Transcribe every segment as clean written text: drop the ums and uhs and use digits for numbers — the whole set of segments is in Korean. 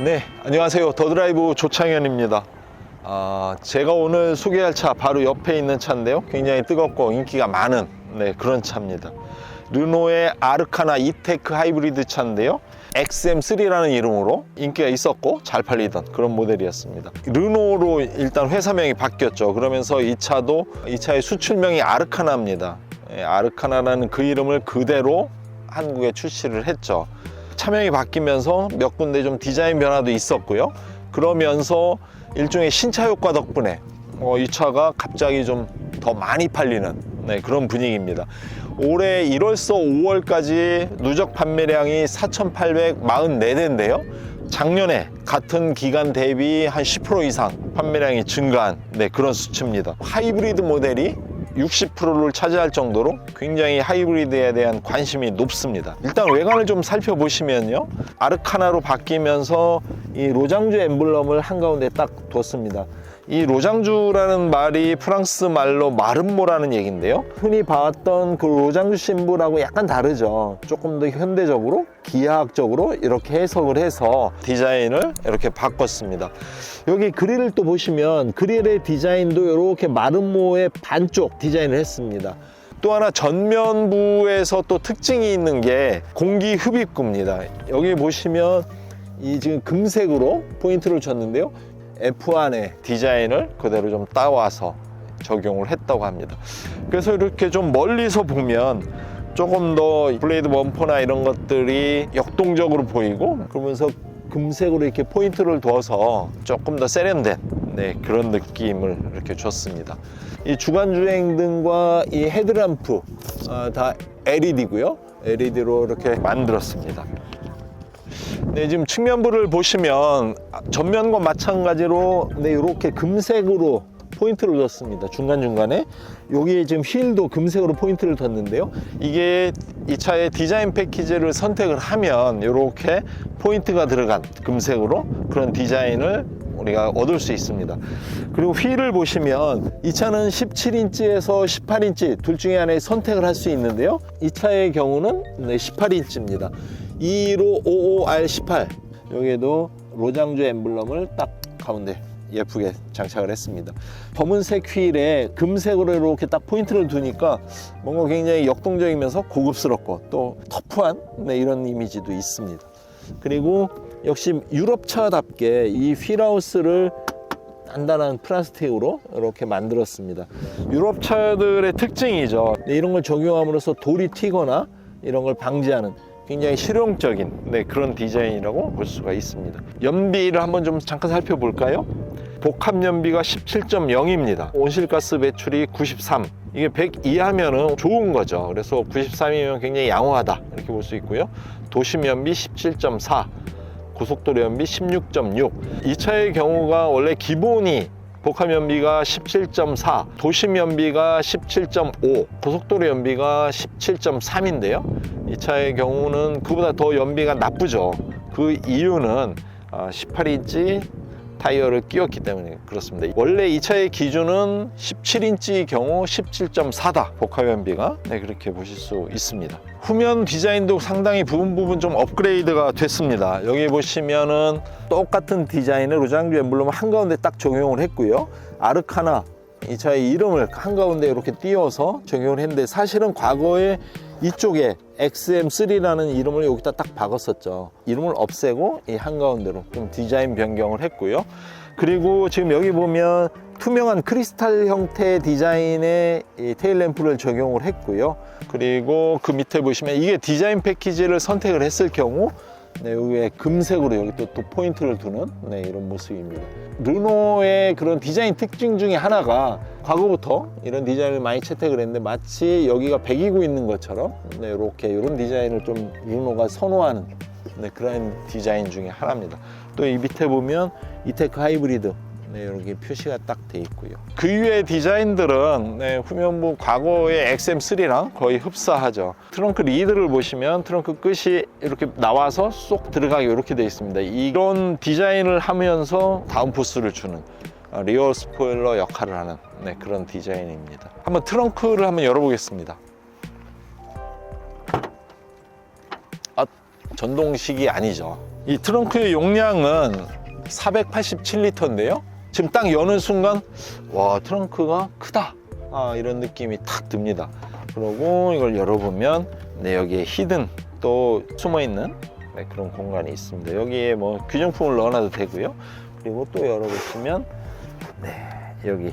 네, 안녕하세요. 더드라이브 조창현입니다. 제가 오늘 소개할 차 바로 옆에 있는 차인데요, 굉장히 뜨겁고 인기가 많은 그런 차입니다. 르노의 아르카나 이테크 하이브리드 차인데요, XM3라는 이름으로 인기가 있었고 잘 팔리던 그런 모델이었습니다. 르노로 일단 회사명이 바뀌었죠. 그러면서 이 차의 수출명이 아르카나입니다. 아르카나라는 그 이름을 그대로 한국에 출시를 했죠. 차명이 바뀌면서 몇 군데 좀 디자인 변화도 있었고요. 그러면서 일종의 신차 효과 덕분에 이 차가 갑자기 좀 더 많이 팔리는 그런 분위기입니다. 올해 1월서 5월까지 누적 판매량이 4,844대인데요. 작년에 같은 기간 대비 한 10% 이상 판매량이 증가한 그런 수치입니다. 하이브리드 모델이 60%를 차지할 정도로 굉장히 하이브리드에 대한 관심이 높습니다. 일단 외관을 좀 살펴보시면요, 아르카나로 바뀌면서 이 로장주 엠블럼을 한가운데 딱 뒀습니다. 이 로장주라는 말이 프랑스 말로 마름모라는 얘기인데요, 흔히 봐왔던 그 로장주 심볼하고 약간 다르죠. 조금 더 현대적으로 기하학적으로 이렇게 해석을 해서 디자인을 이렇게 바꿨습니다. 여기 그릴을 또 보시면 그릴의 디자인도 이렇게 마름모의 반쪽 디자인을 했습니다. 또 하나 전면부에서 또 특징이 있는 게 공기 흡입구입니다. 여기 보시면 이 지금 금색으로 포인트를 줬는데요, F1의 디자인을 그대로 좀 따와서 적용을 했다고 합니다. 그래서 이렇게 좀 멀리서 보면 조금 더 블레이드 범퍼나 이런 것들이 역동적으로 보이고, 그러면서 금색으로 이렇게 포인트를 둬서 조금 더 세련된 그런 느낌을 이렇게 줬습니다. 이 주간주행등과 이 헤드램프 다 LED고요. LED로 이렇게 만들었습니다. 지금 측면부를 보시면 전면과 마찬가지로 이렇게 금색으로 포인트를 뒀습니다. 중간중간에 여기에 지금 휠도 금색으로 포인트를 뒀는데요, 이게 이 차의 디자인 패키지를 선택을 하면 이렇게 포인트가 들어간 금색으로 그런 디자인을 우리가 얻을 수 있습니다. 그리고 휠을 보시면 이 차는 17인치에서 18인치 둘 중에 하나에 선택을 할 수 있는데요, 이 차의 경우는 18인치입니다 2555R18, 여기에도 로장주 엠블럼을 딱 가운데 예쁘게 장착을 했습니다. 검은색 휠에 금색으로 이렇게 딱 포인트를 두니까 뭔가 굉장히 역동적이면서 고급스럽고 또 터프한 이런 이미지도 있습니다. 그리고 역시 유럽차답게 이 휠하우스를 단단한 플라스틱으로 이렇게 만들었습니다. 유럽차들의 특징이죠. 이런 걸 적용함으로써 돌이 튀거나 이런 걸 방지하는 굉장히 실용적인 그런 디자인이라고 볼 수가 있습니다. 연비를 한번 좀 잠깐 살펴볼까요? 복합 연비가 17.0입니다. 온실가스 배출이 93. 이게 100 이하면은 좋은 거죠. 그래서 93이면 굉장히 양호하다 이렇게 볼 수 있고요. 도심 연비 17.4, 고속도로 연비 16.6. 이 차의 경우가 원래 기본이 복합 연비가 17.4, 도심 연비가 17.5, 고속도로 연비가 17.3인데요. 이 차의 경우는 그보다 더 연비가 나쁘죠. 그 이유는 18인치 타이어를 끼웠기 때문에 그렇습니다. 원래 이 차의 기준은 17인치 경우 17.4다 복합 연비가 그렇게 보실 수 있습니다. 후면 디자인도 상당히 부분 좀 업그레이드가 됐습니다. 여기 보시면은 똑같은 디자인의 로장주 엠블럼을 한가운데 딱 적용을 했고요, 아르카나 이 차의 이름을 한가운데 이렇게 띄워서 적용을 했는데, 사실은 과거에 이쪽에 XM3라는 이름을 여기다 딱 박았었죠. 이름을 없애고 이 한가운데로 좀 디자인 변경을 했고요. 그리고 지금 여기 보면 투명한 크리스탈 형태의 디자인의 이 테일램프를 적용을 했고요. 그리고 그 밑에 보시면 이게 디자인 패키지를 선택을 했을 경우 여기에 금색으로 여기 또 포인트를 두는 이런 모습입니다. 르노의 그런 디자인 특징 중에 하나가 과거부터 이런 디자인을 많이 채택을 했는데, 마치 여기가 배기고 있는 것처럼 이렇게 이런 디자인을 좀 르노가 선호하는 그런 디자인 중에 하나입니다. 또 이 밑에 보면 이테크 하이브리드 이렇게 표시가 딱 돼 있고요. 그 이외의 디자인들은 후면부 과거의 XM3랑 거의 흡사하죠. 트렁크 리드를 보시면 트렁크 끝이 이렇게 나와서 쏙 들어가게 이렇게 돼 있습니다. 이런 디자인을 하면서 다운포스를 주는 리어 스포일러 역할을 하는 그런 디자인입니다. 한번 트렁크를 한번 열어보겠습니다. 전동식이 아니죠. 이 트렁크의 용량은 487리터인데요. 지금 딱 여는 순간 와, 트렁크가 크다, 이런 느낌이 탁 듭니다. 그리고 이걸 열어보면 네, 여기에 히든 또 숨어있는 그런 공간이 있습니다. 여기에 뭐 귀중품을 넣어놔도 되고요. 그리고 또 열어보시면 네, 여기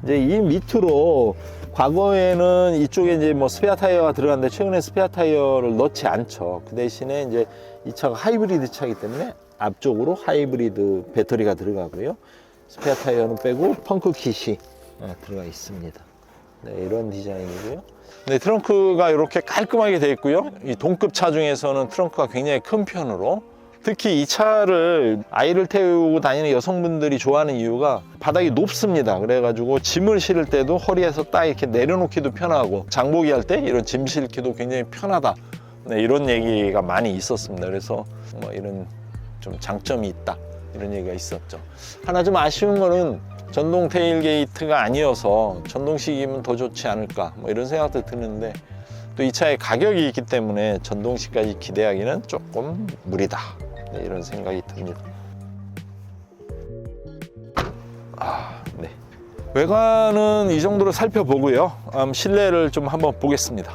이제 이 밑으로, 과거에는 이쪽에 이제 뭐 스페어 타이어가 들어갔는데 최근에 스페어 타이어를 넣지 않죠. 그 대신에 이제 이 차가 하이브리드 차이기 때문에 앞쪽으로 하이브리드 배터리가 들어가고요. 스페어 타이어는 빼고 펑크 킷이 들어가 있습니다. 네, 이런 디자인이고요. 네, 트렁크가 이렇게 깔끔하게 되어 있고요. 이 동급 차 중에서는 트렁크가 굉장히 큰 편으로, 특히 이 차를 아이를 태우고 다니는 여성분들이 좋아하는 이유가 바닥이 높습니다. 그래가지고 짐을 실을 때도 허리에서 딱 이렇게 내려놓기도 편하고, 장보기 할 때 이런 짐 실기도 굉장히 편하다. 네, 이런 얘기가 많이 있었습니다. 그래서 뭐 이런 좀 장점이 있다, 이런 얘기가 있었죠. 하나 좀 아쉬운 거는 전동 테일게이트가 아니어서 전동식이면 더 좋지 않을까, 뭐 이런 생각도 드는데, 또 이 차의 가격이 있기 때문에 전동식까지 기대하기는 조금 무리다, 네, 이런 생각이 듭니다. 네. 외관은 이 정도로 살펴보고요. 실내를 좀 한번 보겠습니다.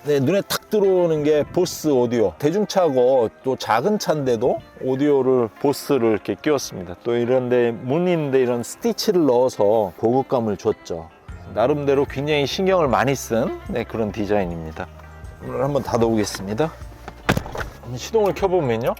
네, 눈에 탁 들어오는 게 보스 오디오. 대중차고 또 작은 차인데도 오디오를, 보스를 이렇게 끼웠습니다. 또 이런데 무늬인데 이런 스티치를 넣어서 고급감을 줬죠. 나름대로 굉장히 신경을 많이 쓴 그런 디자인입니다. 오늘 한번 닫아보겠습니다. 시동을 켜보면요.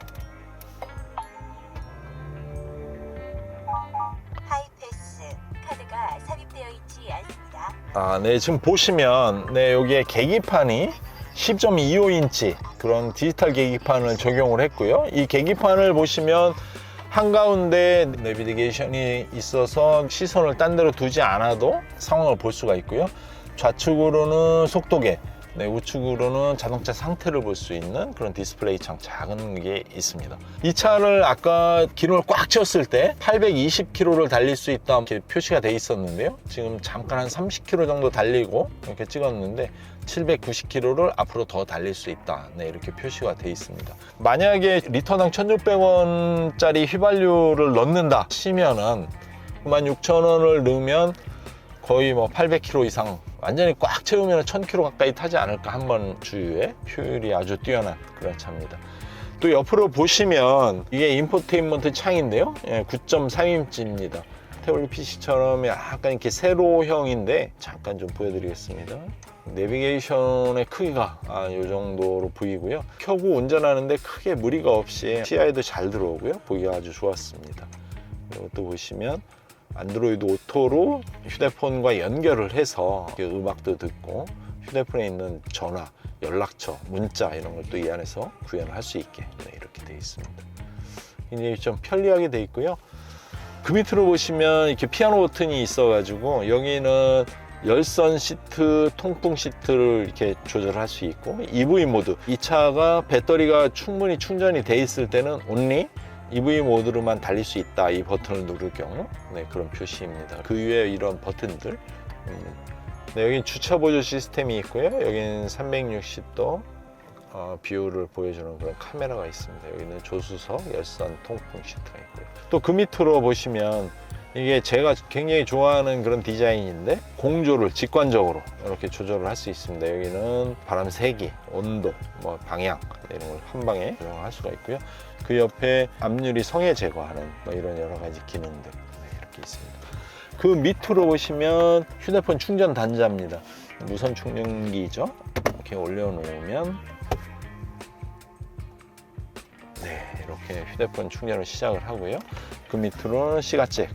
하이패스 카드가 삽입되어 있지 않습니다. 네, 지금 보시면 여기에 계기판이 10.25인치 그런 디지털 계기판을 적용을 했고요. 이 계기판을 보시면 한가운데 내비게이션이 있어서 시선을 딴 데로 두지 않아도 상황을 볼 수가 있고요. 좌측으로는 속도계, 우측으로는 자동차 상태를 볼 수 있는 그런 디스플레이 창, 작은 게 있습니다. 이 차를 아까 기름을 꽉 채웠을 때 820km를 달릴 수 있다 이렇게 표시가 돼 있었는데요. 지금 잠깐 한 30km 정도 달리고 이렇게 찍었는데 790km를 앞으로 더 달릴 수 있다, 이렇게 표시가 돼 있습니다. 만약에 리터당 1,600원짜리 휘발유를 넣는다 시면은 96,000원을 넣으면 거의 뭐 800km 이상, 완전히 꽉 채우면 1000km 가까이 타지 않을까, 한 번 주유에. 효율이 아주 뛰어난 그런 차입니다. 또 옆으로 보시면 이게 인포테인먼트 창인데요, 9.3인치입니다 태블릿 PC처럼 약간 이렇게 세로형인데, 잠깐 좀 보여드리겠습니다. 내비게이션의 크기가 이 정도로 보이고요. 켜고 운전하는데 크게 무리가 없이 시야에도 잘 들어오고요. 보기가 아주 좋았습니다. 그리고 또 보시면 안드로이드 오토로 휴대폰과 연결을 해서 음악도 듣고, 휴대폰에 있는 전화, 연락처, 문자 이런 걸 또 이 안에서 구현을 할 수 있게 이렇게 되어 있습니다. 굉장히 좀 편리하게 되어 있고요. 그 밑으로 보시면 이렇게 피아노 버튼이 있어가지고 여기는 열선 시트, 통풍 시트를 이렇게 조절할 수 있고, EV 모드, 이 차가 배터리가 충분히 충전이 돼 있을 때는 only EV 모드로만 달릴 수 있다, 이 버튼을 누를 경우 그런 표시입니다. 그 위에 이런 버튼들, 여기 주차 보조 시스템이 있고요. 여기는 360도 뷰를 보여주는 그런 카메라가 있습니다. 여기는 조수석, 열선, 통풍 시트가 있고요. 또 그 밑으로 보시면 이게 제가 굉장히 좋아하는 그런 디자인인데, 공조를 직관적으로 이렇게 조절을 할 수 있습니다. 여기는 바람 세기, 온도, 뭐 방향 이런 걸 한 방에 조정을 할 수가 있고요. 그 옆에 앞유리 성에 제거하는 이런 여러 가지 기능들 이렇게 있습니다. 그 밑으로 보시면 휴대폰 충전 단자입니다. 무선 충전기죠. 이렇게 올려놓으면 이렇게 휴대폰 충전을 시작을 하고요. 그 밑으로는 시가잭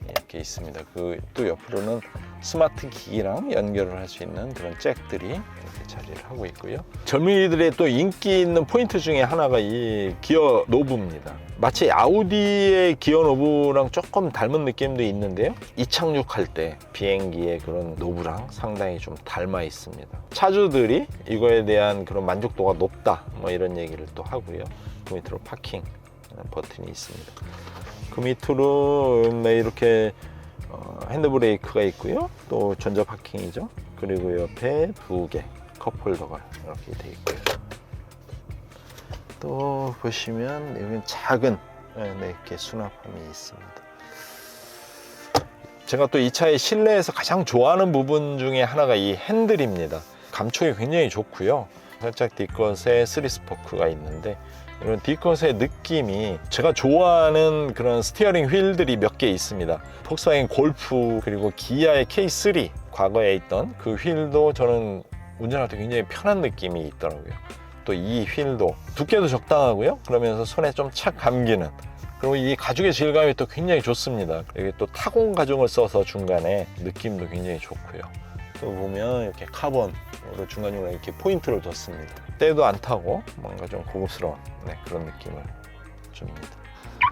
이렇게 있습니다. 그 또 옆으로는 스마트 기기랑 연결을 할 수 있는 그런 잭들이 이렇게 자리를 하고 있고요. 젊은이들의 또 인기 있는 포인트 중에 하나가 이 기어 노브입니다. 마치 아우디의 기어 노브랑 조금 닮은 느낌도 있는데요. 이착륙할 때 비행기의 그런 노브랑 상당히 좀 닮아 있습니다. 차주들이 이거에 대한 그런 만족도가 높다, 뭐 이런 얘기를 또 하고요. 그 밑으로 파킹 버튼이 있습니다. 그 밑으로 이렇게 핸드브레이크가 있고요. 또 전자 파킹이죠. 그리고 옆에 2개 컵홀더가 이렇게 되어 있고요. 또 보시면 여기는 작은 이렇게 수납함이 있습니다. 제가 또 이 차의 실내에서 가장 좋아하는 부분 중에 하나가 이 핸들입니다. 감촉이 굉장히 좋고요. 살짝 D컷에 3스포크가 있는데 이런 D컷의 느낌이 제가 좋아하는 그런 스티어링 휠들이 몇 개 있습니다. 폭스바겐 골프 그리고 기아의 K3 과거에 있던 그 휠도 저는 운전할 때 굉장히 편한 느낌이 있더라고요. 또 이 휠도 두께도 적당하고요. 그러면서 손에 좀 착 감기는, 그리고 이 가죽의 질감이 또 굉장히 좋습니다. 여기 또 타공 가죽을 써서 중간에 느낌도 굉장히 좋고요. 또 보면 이렇게 카본으로 중간중간에 이렇게 포인트를 뒀습니다. 때도 안 타고 뭔가 좀 고급스러운 그런 느낌을 줍니다.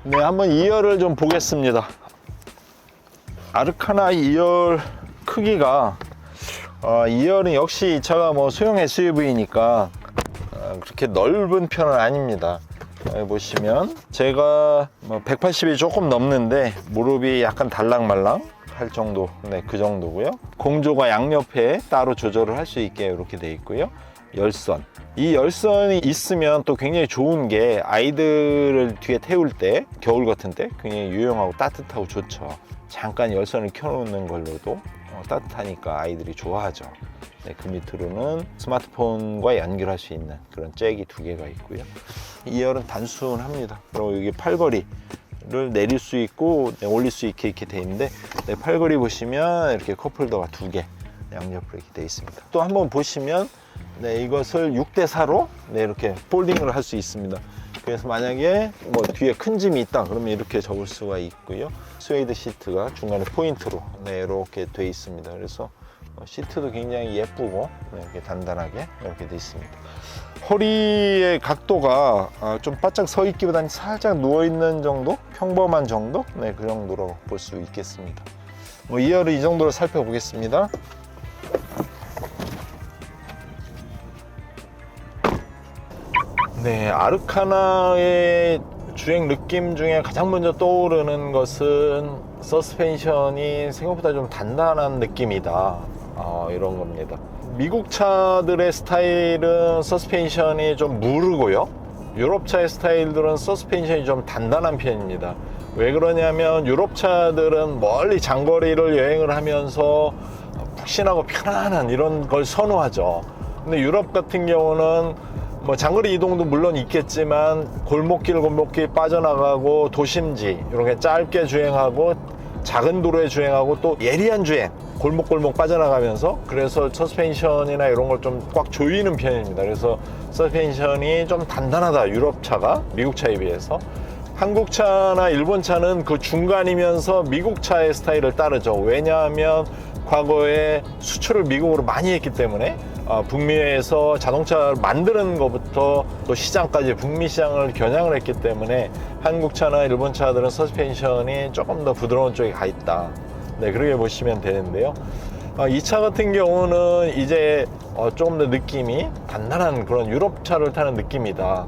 네, 한번 2열을 좀 보겠습니다. 아르카나 2열 크기가 2열은 역시 이 차가 뭐 소형 SUV니까 그렇게 넓은 편은 아닙니다. 여기 보시면 제가 180이 조금 넘는데 무릎이 약간 달랑말랑 할 정도, 그 정도고요. 공조가 양옆에 따로 조절을 할 수 있게 이렇게 되어 있고요. 열선, 이 열선이 있으면 또 굉장히 좋은 게 아이들을 뒤에 태울 때 겨울 같은 때 굉장히 유용하고 따뜻하고 좋죠. 잠깐 열선을 켜놓는 걸로도 따뜻하니까 아이들이 좋아하죠. 그 밑으로는 스마트폰과 연결할 수 있는 그런 잭이 2개가 있고요. 2열은 단순합니다. 그리고 여기 팔걸이를 내릴 수 있고 올릴 수 있게 이렇게 돼 있는데, 팔걸이 보시면 이렇게 컵홀더가 2개 양옆으로 이렇게 돼 있습니다. 또 한번 보시면 이것을 6대4로 이렇게 폴딩을 할 수 있습니다. 그래서 만약에 뭐 뒤에 큰 짐이 있다 그러면 이렇게 접을 수가 있고요. 스웨이드 시트가 중간에 포인트로 이렇게 돼 있습니다. 그래서 시트도 굉장히 예쁘고 이렇게 단단하게 이렇게 돼 있습니다. 허리의 각도가 좀 바짝 서 있기보다는 살짝 누워 있는 정도, 평범한 정도, 그 정도로 볼 수 있겠습니다. 2열을 이 정도로 살펴보겠습니다. 아르카나의 주행 느낌 중에 가장 먼저 떠오르는 것은 서스펜션이 생각보다 좀 단단한 느낌이다, 이런 겁니다. 미국 차들의 스타일은 서스펜션이 좀 무르고요, 유럽차의 스타일들은 서스펜션이 좀 단단한 편입니다. 왜 그러냐면 유럽 차들은 멀리 장거리를 여행을 하면서 푹신하고 편안한 이런 걸 선호하죠. 근데 유럽 같은 경우는 뭐 장거리 이동도 물론 있겠지만 골목길 빠져나가고 도심지 이렇게 짧게 주행하고 작은 도로에 주행하고 또 예리한 주행 골목 빠져나가면서, 그래서 서스펜션이나 이런 걸 좀 꽉 조이는 편입니다. 그래서 서스펜션이 좀 단단하다, 유럽 차가 미국 차에 비해서. 한국 차나 일본 차는 그 중간이면서 미국 차의 스타일을 따르죠. 왜냐하면 과거에 수출을 미국으로 많이 했기 때문에 북미에서 자동차를 만드는 것부터 또 시장까지 북미 시장을 겨냥을 했기 때문에 한국 차나 일본 차들은 서스펜션이 조금 더 부드러운 쪽에 가 있다, 그렇게 보시면 되는데요. 이 차 같은 경우는 이제 조금 더 느낌이 단단한 그런 유럽 차를 타는 느낌이다.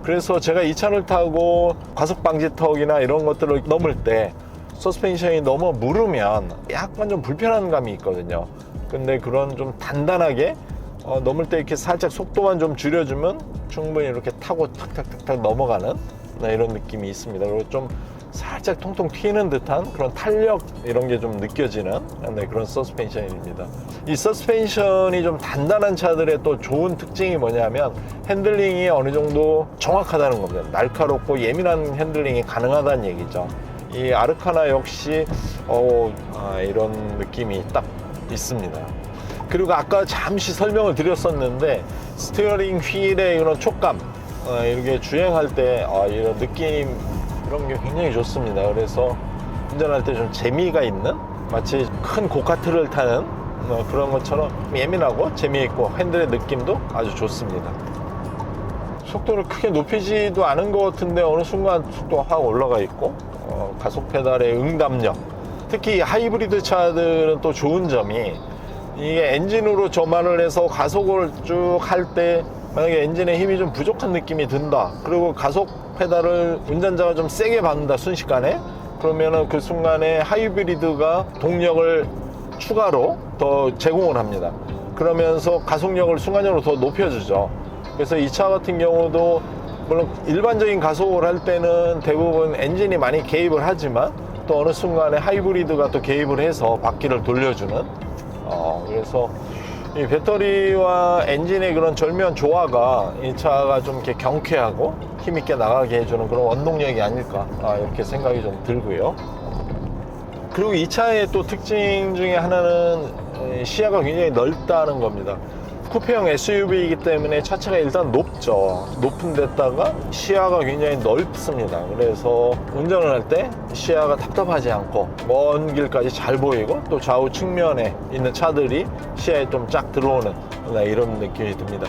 그래서 제가 이 차를 타고 과속 방지턱이나 이런 것들을 넘을 때 서스펜션이 너무 무르면 약간 좀 불편한 감이 있거든요. 근데 그런 좀 단단하게 넘을 때 이렇게 살짝 속도만 좀 줄여주면 충분히 이렇게 타고 탁탁탁탁 넘어가는 이런 느낌이 있습니다. 그리고 좀 살짝 통통 튀는 듯한 그런 탄력 이런 게 좀 느껴지는 그런 서스펜션입니다. 이 서스펜션이 좀 단단한 차들의 또 좋은 특징이 뭐냐면 핸들링이 어느 정도 정확하다는 겁니다. 날카롭고 예민한 핸들링이 가능하다는 얘기죠. 이 아르카나 역시 이런 느낌이 딱 있습니다. 그리고 아까 잠시 설명을 드렸었는데 스티어링 휠의 이런 촉감, 이렇게 주행할 때 이런 느낌, 이런 게 굉장히 좋습니다. 그래서 운전할 때 좀 재미가 있는, 마치 큰 고카트를 타는 그런 것처럼 예민하고 재미있고 핸들의 느낌도 아주 좋습니다. 속도를 크게 높이지도 않은 것 같은데 어느 순간 속도가 확 올라가 있고, 가속 페달의 응답력, 특히 하이브리드 차들은 또 좋은 점이 이게 엔진으로 점화를 해서 가속을 쭉 할 때 만약에 엔진에 힘이 좀 부족한 느낌이 든다, 그리고 가속 페달을 운전자가 좀 세게 밟는다 순식간에, 그러면은 그 순간에 하이브리드가 동력을 추가로 더 제공을 합니다. 그러면서 가속력을 순간적으로 더 높여주죠. 그래서 이 차 같은 경우도 물론 일반적인 가속을 할 때는 대부분 엔진이 많이 개입을 하지만 또 어느 순간에 하이브리드가 또 개입을 해서 바퀴를 돌려주는 그래서 이 배터리와 엔진의 그런 절묘한 조화가 이 차가 좀 이렇게 경쾌하고 힘있게 나가게 해주는 그런 원동력이 아닐까 이렇게 생각이 좀 들고요. 그리고 이 차의 또 특징 중에 하나는 시야가 굉장히 넓다는 겁니다. 쿠페형 SUV이기 때문에 차체가 일단 높죠. 높은 데다가 시야가 굉장히 넓습니다. 그래서 운전을 할 때 시야가 답답하지 않고 먼 길까지 잘 보이고 또 좌우 측면에 있는 차들이 시야에 좀 쫙 들어오는 이런 느낌이 듭니다.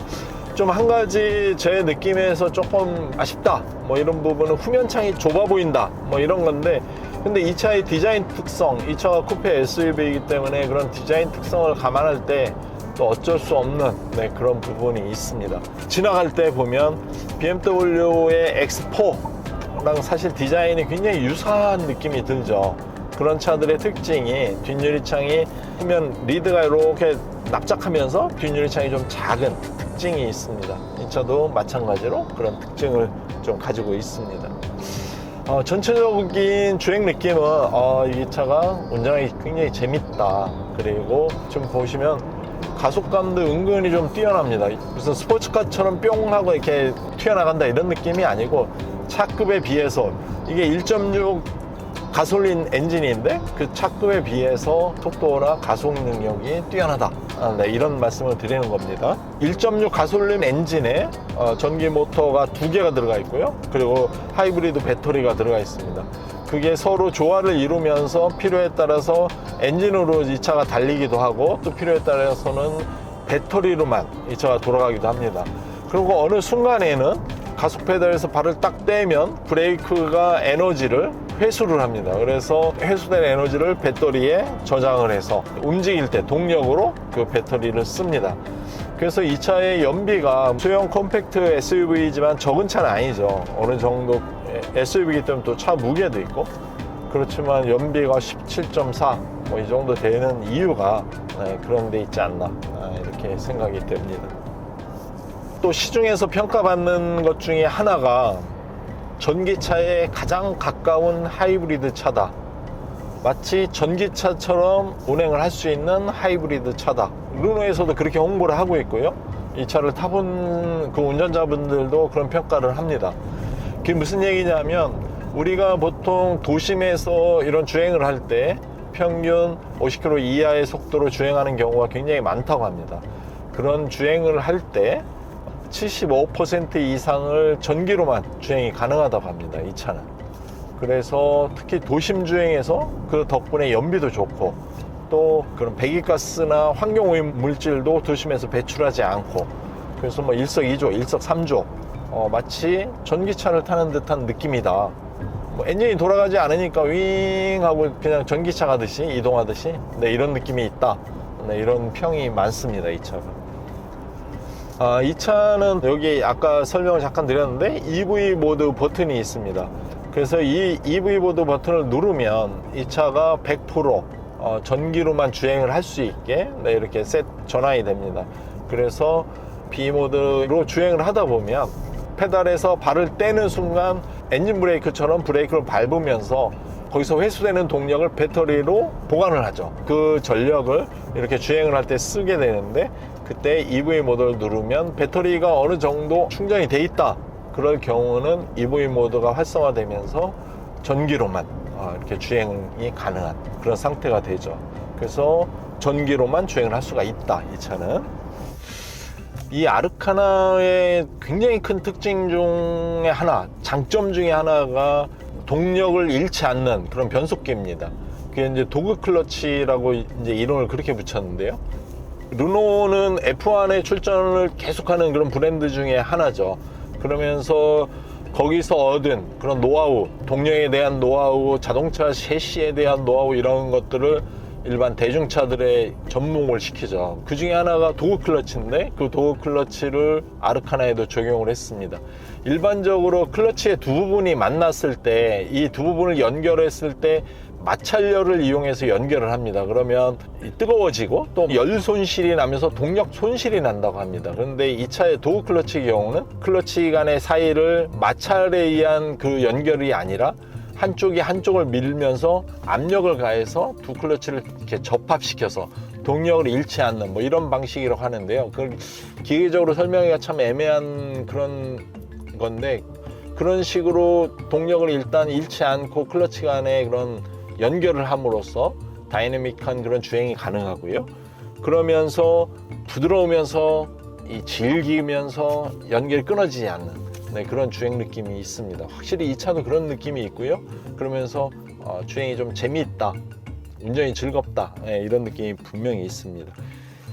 좀 한 가지 제 느낌에서 조금 아쉽다 뭐 이런 부분은 후면창이 좁아 보인다 뭐 이런 건데, 근데 이 차의 디자인 특성, 이 차가 쿠페 SUV이기 때문에 그런 디자인 특성을 감안할 때 또 어쩔 수 없는 그런 부분이 있습니다. 지나갈 때 보면 BMW의 X4랑 사실 디자인이 굉장히 유사한 느낌이 들죠. 그런 차들의 특징이 뒷유리창이 후면 리드가 이렇게 납작하면서 뒷유리창이 좀 작은 특징이 있습니다. 이 차도 마찬가지로 그런 특징을 좀 가지고 있습니다. 전체적인 주행 느낌은 이 차가 운전하기 굉장히 재밌다. 그리고 좀 보시면 가속감도 은근히 좀 뛰어납니다. 무슨 스포츠카처럼 뿅 하고 이렇게 튀어나간다 이런 느낌이 아니고 차급에 비해서 이게 1.6 가솔린 엔진인데 그 차급에 비해서 속도나 가속 능력이 뛰어나다. 이런 말씀을 드리는 겁니다. 1.6 가솔린 엔진에 전기 모터가 2개가 들어가 있고요. 그리고 하이브리드 배터리가 들어가 있습니다. 그게 서로 조화를 이루면서 필요에 따라서 엔진으로 이 차가 달리기도 하고 또 필요에 따라서는 배터리로만 이 차가 돌아가기도 합니다. 그리고 어느 순간에는 가속 페달에서 발을 딱 떼면 브레이크가 에너지를 회수를 합니다. 그래서 회수된 에너지를 배터리에 저장을 해서 움직일 때 동력으로 그 배터리를 씁니다. 그래서 이 차의 연비가 소형 컴팩트 SUV이지만 적은 차는 아니죠. 어느 정도 SUV이기 때문에 또 차 무게도 있고 그렇지만 연비가 17.4 뭐 이 정도 되는 이유가 그런 데 있지 않나 이렇게 생각이 됩니다. 또 시중에서 평가받는 것 중에 하나가 전기차에 가장 가까운 하이브리드 차다. 마치 전기차처럼 운행을 할 수 있는 하이브리드 차다. 르노에서도 그렇게 홍보를 하고 있고요. 이 차를 타본 그 운전자분들도 그런 평가를 합니다. 그게 무슨 얘기냐면 우리가 보통 도심에서 이런 주행을 할 때 평균 50km 이하의 속도로 주행하는 경우가 굉장히 많다고 합니다. 그런 주행을 할 때 75% 이상을 전기로만 주행이 가능하다고 합니다. 이 차는. 그래서 특히 도심 주행에서 그 덕분에 연비도 좋고 또 그런 배기가스나 환경오염 물질도 도심에서 배출하지 않고 그래서 뭐 일석이조, 일석삼조 마치 전기차를 타는 듯한 느낌이다. 뭐 엔진이 돌아가지 않으니까 윙 하고 그냥 전기차 가듯이 이동하듯이 이런 느낌이 있다. 이런 평이 많습니다. 이 차가. 이 차는 여기 아까 설명을 잠깐 드렸는데 EV 모드 버튼이 있습니다. 그래서 이 EV 모드 버튼을 누르면 이 차가 100% 전기로만 주행을 할 수 있게 이렇게 전환이 됩니다. 그래서 B 모드로 주행을 하다 보면 페달에서 발을 떼는 순간 엔진 브레이크처럼 브레이크를 밟으면서 거기서 회수되는 동력을 배터리로 보관을 하죠. 그 전력을 이렇게 주행을 할 때 쓰게 되는데 그때 EV 모드를 누르면 배터리가 어느 정도 충전이 돼 있다. 그럴 경우는 EV 모드가 활성화되면서 전기로만 이렇게 주행이 가능한 그런 상태가 되죠. 그래서 전기로만 주행을 할 수가 있다. 이 차는. 이 아르카나의 굉장히 큰 특징 중에 하나, 장점 중에 하나가 동력을 잃지 않는 그런 변속기입니다. 그게 이제 도그 클러치라고 이제 이름을 그렇게 붙였는데요. 르노는 F1에 출전을 계속하는 그런 브랜드 중에 하나죠. 그러면서 거기서 얻은 그런 노하우, 동력에 대한 노하우, 자동차 셰시에 대한 노하우 이런 것들을 일반 대중차들의 접목을 시키죠. 그 중에 하나가 도그 클러치인데 그 도그 클러치를 아르카나에도 적용을 했습니다. 일반적으로 클러치의 두 부분이 만났을 때 이 두 부분을 연결했을 때 마찰열을 이용해서 연결을 합니다. 그러면 뜨거워지고 또 열 손실이 나면서 동력 손실이 난다고 합니다. 그런데 이 차의 도어 클러치의 경우는 클러치 간의 사이를 마찰에 의한 그 연결이 아니라 한쪽이 한쪽을 밀면서 압력을 가해서 두 클러치를 이렇게 접합시켜서 동력을 잃지 않는 뭐 이런 방식이라고 하는데요. 그걸 기계적으로 설명하기가 참 애매한 그런 건데, 그런 식으로 동력을 일단 잃지 않고 클러치 간의 그런 연결을 함으로써 다이내믹한 그런 주행이 가능하고요. 그러면서 부드러우면서 이 질기면서 연결이 끊어지지 않는 그런 주행 느낌이 있습니다. 확실히 이 차도 그런 느낌이 있고요. 그러면서 주행이 좀 재미있다, 운전이 즐겁다, 이런 느낌이 분명히 있습니다.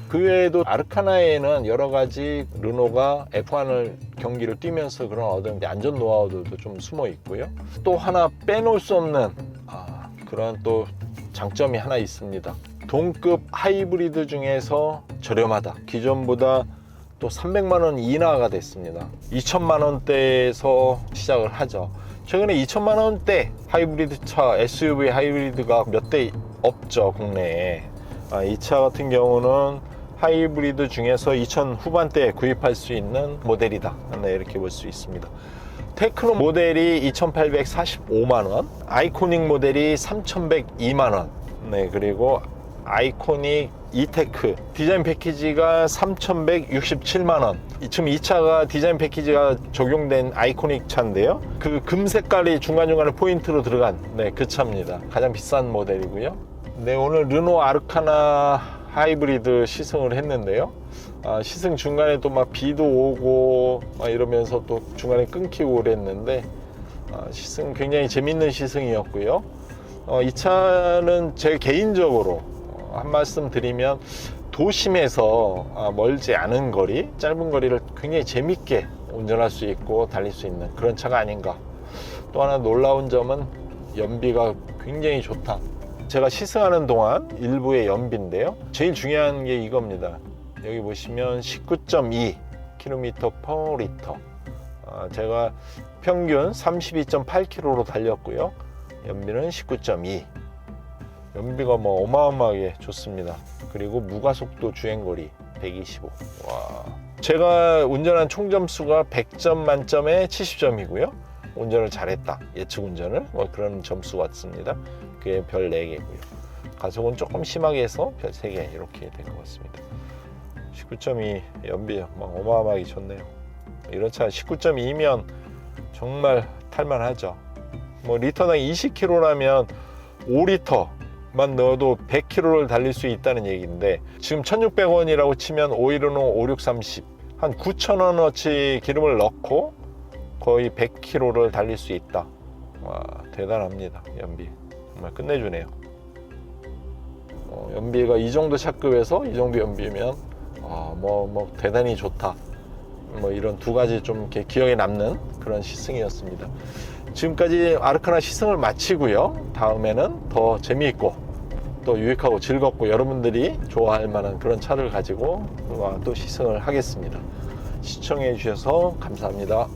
그 외에도 아르카나에는 여러 가지 르노가 F1을 경기를 뛰면서 그런 어떤 안전 노하우들도 좀 숨어 있고요. 또 하나 빼놓을 수 없는 그런 또 장점이 하나 있습니다. 동급 하이브리드 중에서 저렴하다. 기존보다 또 300만 원 인하가 됐습니다. 2천만 원대에서 시작을 하죠. 최근에 2천만 원대 하이브리드 차, SUV 하이브리드가 몇 대 없죠, 국내에. 이 차 같은 경우는 하이브리드 중에서 2천 후반대에 구입할 수 있는 모델이다, 이렇게 볼 수 있습니다. 테크노 모델이 2,845만 원, 아이코닉 모델이 3,102만 원, 그리고 아이코닉 이테크 디자인 패키지가 3,167만 원. 지금 이 차가 디자인 패키지가 적용된 아이코닉 차인데요. 그 금 색깔이 중간중간에 포인트로 들어간 그 차입니다. 가장 비싼 모델이고요. 오늘 르노 아르카나 하이브리드 시승을 했는데요. 시승 중간에 또 막 비도 오고 막 이러면서 또 중간에 끊기고 그랬는데 시승 굉장히 재밌는 시승이었고요. 이 차는 제 개인적으로 한 말씀 드리면 도심에서 멀지 않은 거리, 짧은 거리를 굉장히 재밌게 운전할 수 있고 달릴 수 있는 그런 차가 아닌가. 또 하나 놀라운 점은 연비가 굉장히 좋다. 제가 시승하는 동안 일부의 연비인데요. 제일 중요한 게 이겁니다. 여기 보시면 19.2 km/L. 제가 평균 32.8km로 달렸고요. 연비는 19.2. 연비가 뭐 어마어마하게 좋습니다. 그리고 무가속도 주행거리 125. 와. 제가 운전한 총점수가 100점 만점에 70점이고요. 운전을 잘했다, 예측 운전을, 뭐 그런 점수 같습니다. 그게 별 4개고요. 가속은 조금 심하게 해서 별 3개 이렇게 된 것 같습니다. 19.2 연비 막 어마어마하게 좋네요. 이런 차 19.2면 정말 탈만하죠. 뭐 리터당 20km라면 5리터만 넣어도 100km를 달릴 수 있다는 얘기인데, 지금 1,600원이라고 치면 515, 5630, 한 9,000원어치 기름을 넣고 거의 100km를 달릴 수 있다. 와, 대단합니다. 연비 정말 끝내주네요. 연비가 이 정도 차급에서 이 정도 연비면 뭐 대단히 좋다. 뭐 이런 두 가지 좀 이렇게 기억에 남는 그런 시승이었습니다. 지금까지 아르카나 시승을 마치고요. 다음에는 더 재미있고 또 유익하고 즐겁고 여러분들이 좋아할 만한 그런 차를 가지고 또 시승을 하겠습니다. 시청해 주셔서 감사합니다.